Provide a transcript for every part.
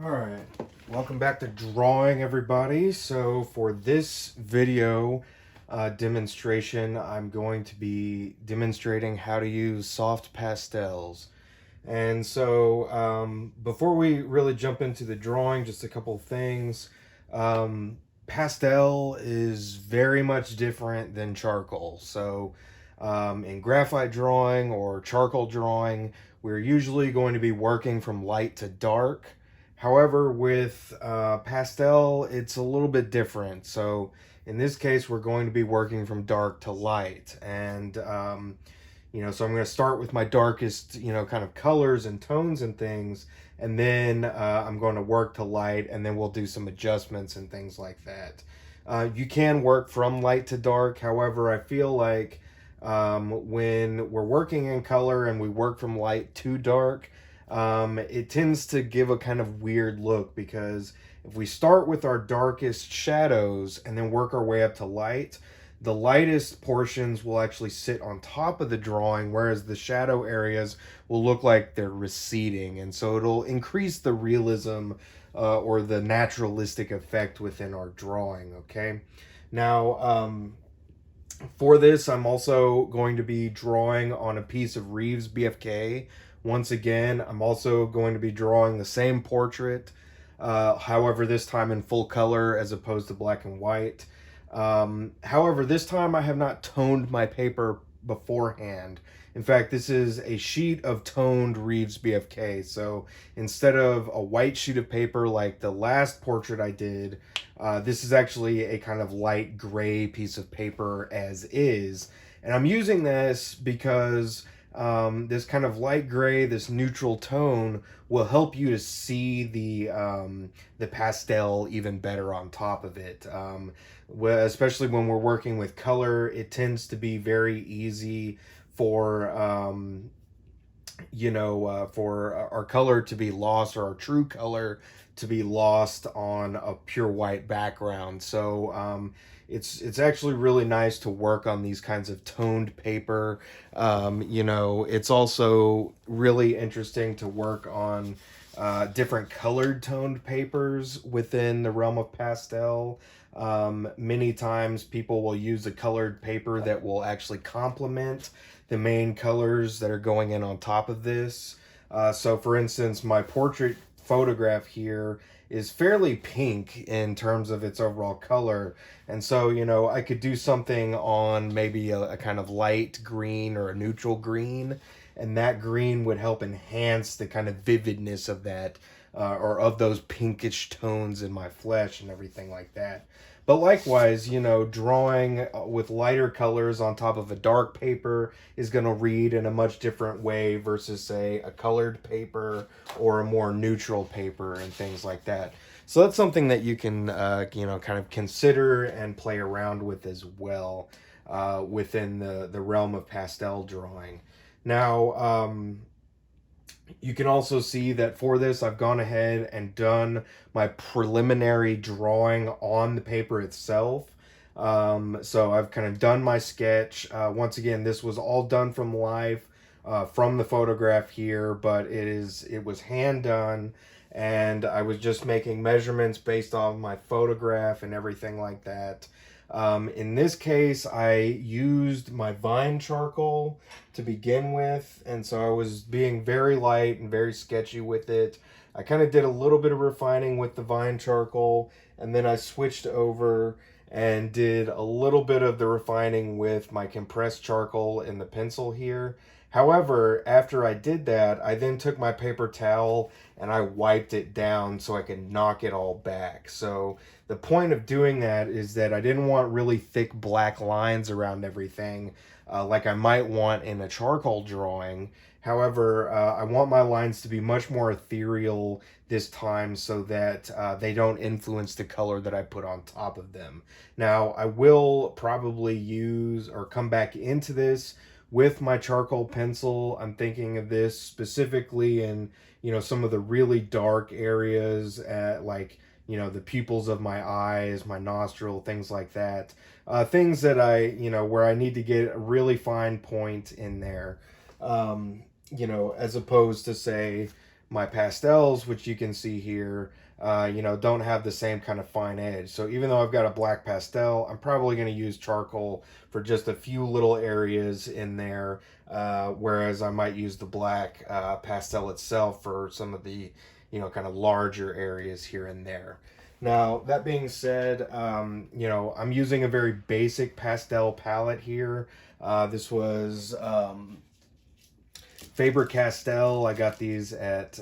All right, welcome back to drawing, everybody. So for this video demonstration, I'm going to be demonstrating how to use soft pastels. And so before we really jump into the drawing, just a couple of things. Pastel is very much different than charcoal. So in graphite drawing or charcoal drawing, we're usually going to be working from light to dark. However, with pastel, it's a little bit different. So in this case, we're going to be working from dark to light. And, so I'm going to start with my darkest, kind of colors and tones and things. And then I'm going to work to light, and then we'll do some adjustments and things like that. You can work from light to dark. However, I feel like when we're working in color and we work from light to dark, it tends to give a kind of weird look, because if we start with our darkest shadows and then work our way up to light, the lightest portions will actually sit on top of the drawing, whereas the shadow areas will look like they're receding. And so it'll increase the realism or the naturalistic effect within our drawing, okay? Now, for this, I'm also going to be drawing on a piece of Reeves BFK. Once again, I'm also going to be drawing the same portrait, however, this time in full color as opposed to black and white. However, this time I have not toned my paper beforehand. In fact, this is a sheet of toned Reeves BFK. So instead of a white sheet of paper like the last portrait I did, this is actually a kind of light gray piece of paper as is. And I'm using this because this kind of light gray, this neutral tone, will help you to see the pastel even better on top of it. Especially when we're working with color, it tends to be very easy for for our color to be lost, or our true color to be lost on a pure white background. So it's actually really nice to work on these kinds of toned paper. It's also really interesting to work on different colored toned papers within the realm of pastel. Many times people will use a colored paper that will actually complement the main colors that are going in on top of this. So for instance, my portrait photograph here is fairly pink in terms of its overall color. And so, I could do something on maybe a kind of light green or a neutral green, and that green would help enhance the kind of vividness of that, or of those pinkish tones in my flesh and everything like that. But likewise, drawing with lighter colors on top of a dark paper is going to read in a much different way versus, say, a colored paper or a more neutral paper and things like that. So that's something that you can, kind of consider and play around with as well within the realm of pastel drawing. Now, you can also see that for this, I've gone ahead and done my preliminary drawing on the paper itself. So I've kind of done my sketch. Once again, this was all done from life, from the photograph here, but it was hand done, and I was just making measurements based on my photograph and everything like that. In this case, I used my vine charcoal to begin with, and so I was being very light and very sketchy with it. I kind of did a little bit of refining with the vine charcoal, and then I switched over and did a little bit of the refining with my compressed charcoal in the pencil here. However, after I did that, I then took my paper towel and I wiped it down so I could knock it all back. So the point of doing that is that I didn't want really thick black lines around everything, like I might want in a charcoal drawing. However, I want my lines to be much more ethereal this time, so that they don't influence the color that I put on top of them. Now, I will probably use or come back into this with my charcoal pencil. I'm thinking of this specifically in, some of the really dark areas, at like, the pupils of my eyes, my nostril, things like that. Things that where I need to get a really fine point in there. As opposed to, say, my pastels, which you can see here, don't have the same kind of fine edge. So even though I've got a black pastel, I'm probably going to use charcoal for just a few little areas in there, whereas I might use the black pastel itself for some of the, kind of larger areas here and there. Now, that being said, I'm using a very basic pastel palette here. This was Faber-Castell. I got these at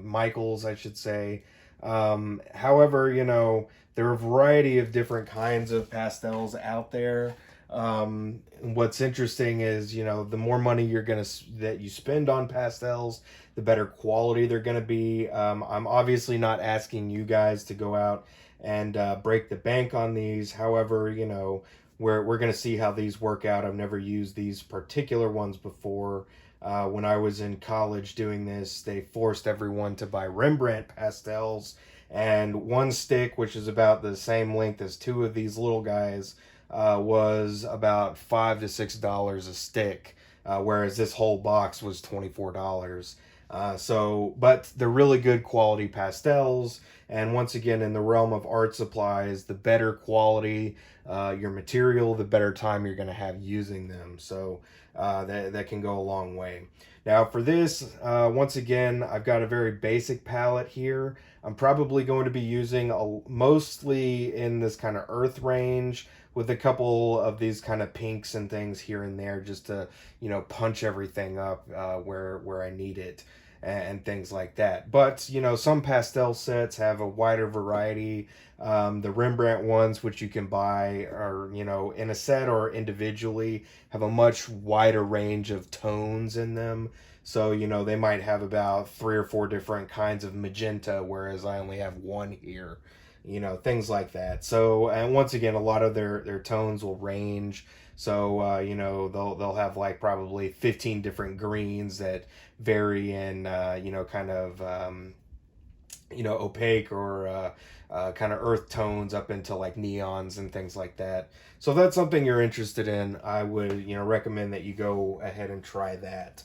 Michael's, I should say. However, there are a variety of different kinds of pastels out there. What's interesting is, the more money that you spend on pastels, the better quality they're gonna be. I'm obviously not asking you guys to go out and break the bank on these. However, we're going to see how these work out. I've never used these particular ones before. When I was in college doing this, they forced everyone to buy Rembrandt pastels, and one stick, which is about the same length as two of these little guys, was about $5 to $6 a stick, whereas this whole box was $24. But they're really good quality pastels. And once again, in the realm of art supplies, the better quality your material, the better time you're going to have using them. So that can go a long way. Now for this, once again, I've got a very basic palette here. I'm probably going to be using mostly in this kind of earth range, with a couple of these kind of pinks and things here and there, just to punch everything up where I need it, and things like that. But some pastel sets have a wider variety. The Rembrandt ones, which you can buy, are in a set or individually, have a much wider range of tones in them. So they might have about 3 or 4 different kinds of magenta, whereas I only have one here. Things like that. So, and once again, a lot of their tones will range. So they'll have like probably 15 different greens that vary in kind of opaque or kind of earth tones up into like neons and things like that. So if that's something you're interested in, I would recommend that you go ahead and try that.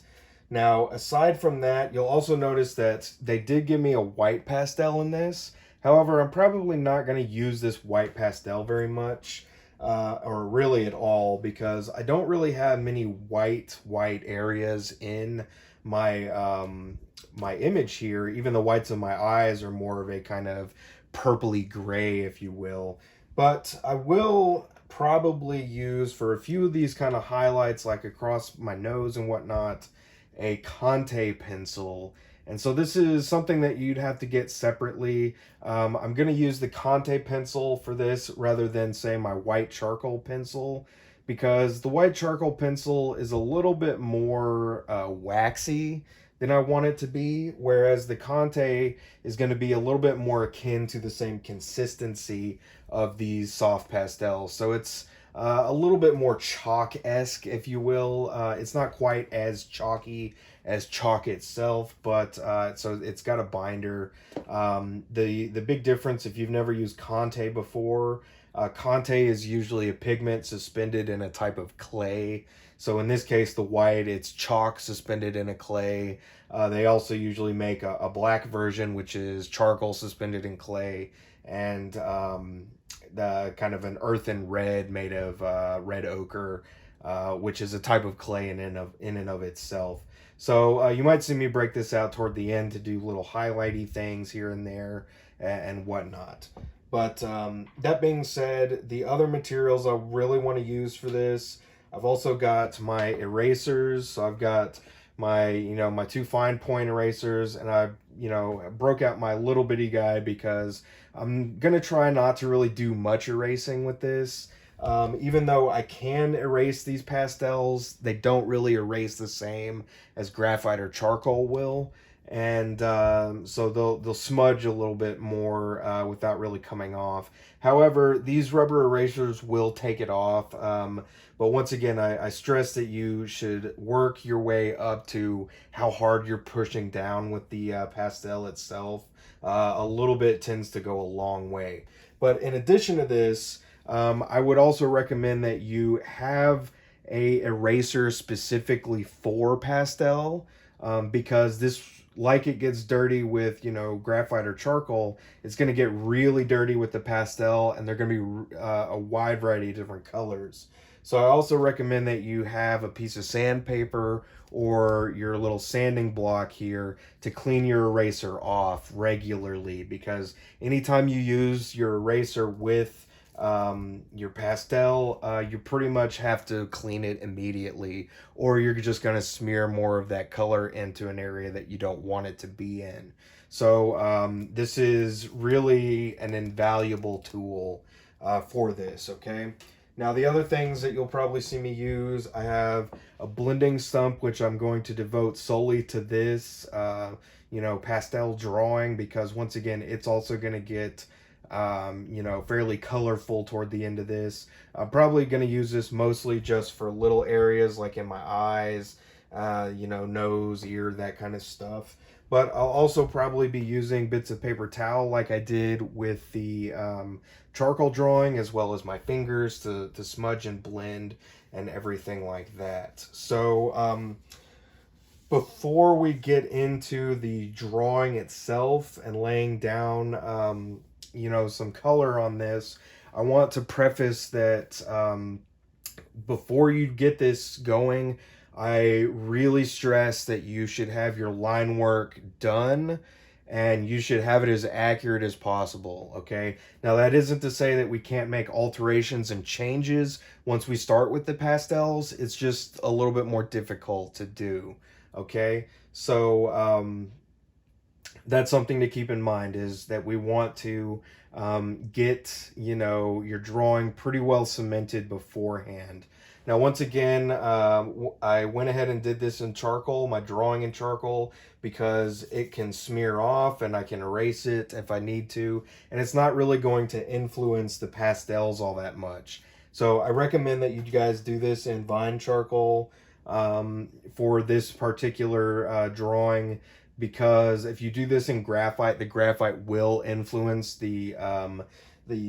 Now, aside from that, you'll also notice that they did give me a white pastel in this. However, I'm probably not going to use this white pastel very much, or really at all, because I don't really have many white areas in my my image here. Even the whites of my eyes are more of a kind of purpley gray, if you will. But I will probably use, for a few of these kind of highlights, like across my nose and whatnot, a Conte pencil. And so this is something that you'd have to get separately. I'm going to use the Conte pencil for this rather than, say, my white charcoal pencil, because the white charcoal pencil is a little bit more waxy than I want it to be, whereas the Conte is going to be a little bit more akin to the same consistency of these soft pastels. So it's a little bit more chalk-esque, if you will. It's not quite as chalky as chalk itself, but so it's got a binder. The big difference, if you've never used Conte before, Conte is usually a pigment suspended in a type of clay. So in this case, the white, it's chalk suspended in a clay. They also usually make a black version, which is charcoal suspended in clay, and the kind of an earthen red made of red ochre, which is a type of clay in and of itself. So you might see me break this out toward the end to do little highlighty things here and there and whatnot. But that being said, the other materials I really want to use for this, I've also got my erasers. So I've got my my 2 fine point erasers, and I broke out my little bitty guy because I'm gonna try not to really do much erasing with this. Even though I can erase these pastels, they don't really erase the same as graphite or charcoal will, and so they'll smudge a little bit more without really coming off. However, these rubber erasers will take it off. But once again, I stress that you should work your way up to how hard you're pushing down with the pastel itself. A little bit tends to go a long way. But in addition to this, I would also recommend that you have a eraser specifically for pastel. because this, like it gets dirty with, you know, graphite or charcoal, it's going to get really dirty with the pastel, and they're going to be a wide variety of different colors. So I also recommend that you have a piece of sandpaper or your little sanding block here to clean your eraser off regularly, because anytime you use your eraser with your pastel, you pretty much have to clean it immediately, or you're just going to smear more of that color into an area that you don't want it to be in. So this is really an invaluable tool for this, okay? Now, the other things that you'll probably see me use, I have a blending stump, which I'm going to devote solely to this, you know, pastel drawing, because once again, it's also going to get, you know, fairly colorful toward the end of this. I'm probably going to use this mostly just for little areas like in my eyes, you know, nose, ear, that kind of stuff. But I'll also probably be using bits of paper towel like I did with the charcoal drawing, as well as my fingers to smudge and blend and everything like that. So before we get into the drawing itself and laying down, you know, some color on this, I want to preface that before you get this going, I really stress that you should have your line work done, and you should have it as accurate as possible, okay? Now, that isn't to say that we can't make alterations and changes once we start with the pastels. It's just a little bit more difficult to do, okay? So, that's something to keep in mind, is that we want to get, you know, your drawing pretty well cemented beforehand. Now, once again, I went ahead and did this in charcoal, my drawing in charcoal, because it can smear off and I can erase it if I need to, and it's not really going to influence the pastels all that much. So I recommend that you guys do this in vine charcoal for this particular drawing, because if you do this in graphite, the graphite will influence the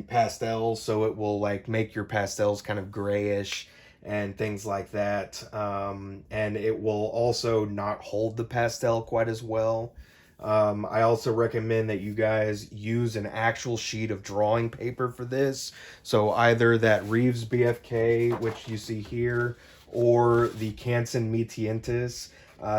pastels, so it will like make your pastels kind of grayish and things like that. And it will also not hold the pastel quite as well. I also recommend that you guys use an actual sheet of drawing paper for this. So either that Reeves BFK, which you see here, or the Canson Mitientis.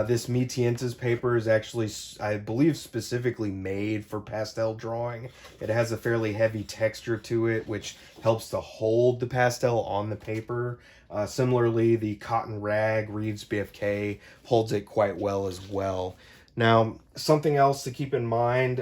This Mitientis paper is actually, I believe, specifically made for pastel drawing. It has a fairly heavy texture to it, which helps to hold the pastel on the paper. Similarly, the cotton rag Reeves BFK holds it quite well as well. Now, something else to keep in mind,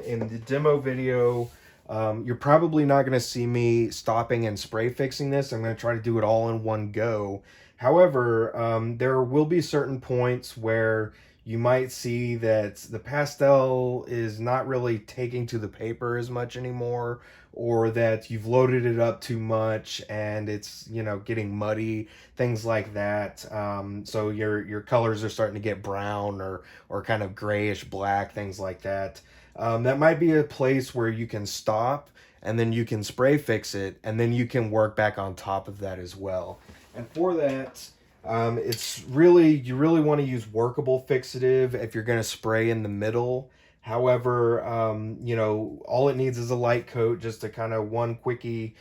in the demo video, you're probably not going to see me stopping and spray fixing this. I'm going to try to do it all in one go. However, there will be certain points where you might see that the pastel is not really taking to the paper as much anymore, or that you've loaded it up too much and it's, you know, getting muddy, things like that. So your colors are starting to get brown or kind of grayish black, things like that. That might be a place where you can stop, and then you can spray fix it, and then you can work back on top of that as well. And for that, it's really, you really want to use workable fixative if you're going to spray in the middle. However, you know, all it needs is a light coat, just a kind of one quickie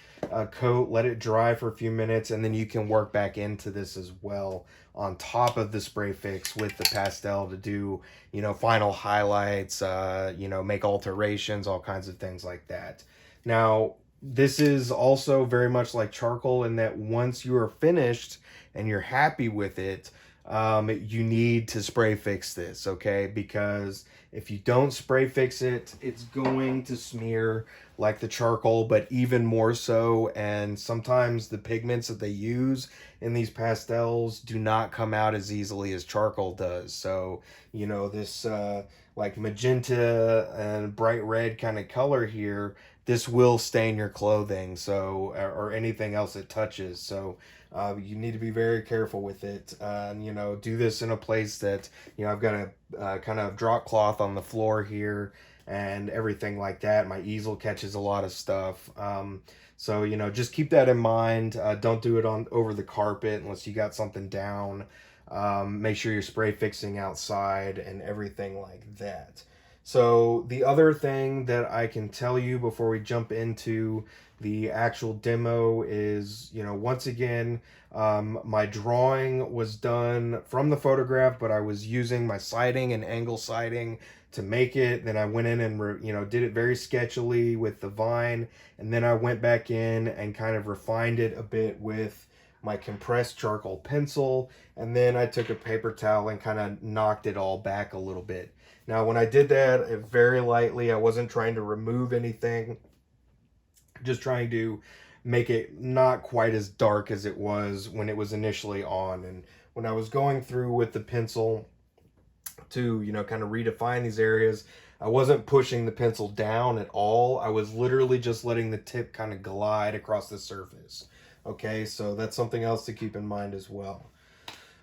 coat, let it dry for a few minutes, and then you can work back into this as well on top of the spray fix with the pastel to do, you know, final highlights, you know, make alterations, all kinds of things like that. Now, this is also very much like charcoal in that once you are finished and you're happy with it, you need to spray fix this, okay? Because if you don't spray fix it, it's going to smear like the charcoal, but even more so. And sometimes the pigments that they use in these pastels do not come out as easily as charcoal does. So, you know, this like magenta and bright red kind of color here, this will stain your clothing, so, or anything else it touches. So you need to be very careful with it. You know, do this in a place that, you know, I've got a kind of drop cloth on the floor here and everything like that. My easel catches a lot of stuff. So, you know, just keep that in mind. Don't do it on over the carpet unless you got something down. Make sure you're spray fixing outside and everything like that. So the other thing that I can tell you before we jump into the actual demo is, once again, my drawing was done from the photograph, but I was using my siding and angle siding to make it. Then I went in and did it very sketchily with the vine, and then I went back in and kind of refined it a bit with my compressed charcoal pencil, and then I took a paper towel and kind of knocked it all back a little bit. Now, when I did that, very lightly, I wasn't trying to remove anything, just trying to make it not quite as dark as it was when it was initially on. And when I was going through with the pencil to, kind of redefine these areas, I wasn't pushing the pencil down at all. I was literally just letting the tip kind of glide across the surface. Okay, so that's something else to keep in mind as well.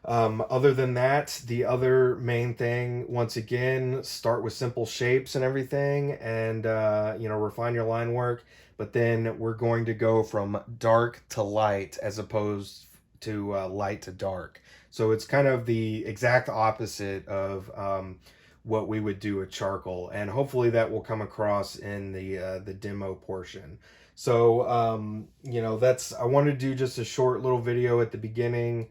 Other than that, the other main thing, once again, start with simple shapes and everything, and refine your line work. But then we're going to go from dark to light as opposed to light to dark. So it's kind of the exact opposite of what we would do with charcoal, and hopefully that will come across in the demo portion. So that's, I want to do just a short little video at the beginning,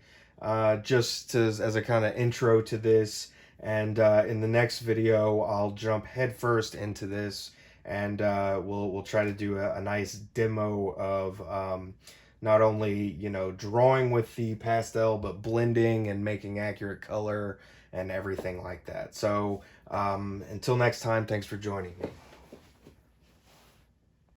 just as a kind of intro to this. And in the next video, I'll jump headfirst into this, and we'll try to do a nice demo of not only drawing with the pastel, but blending and making accurate color and everything like that. So until next time, thanks for joining me.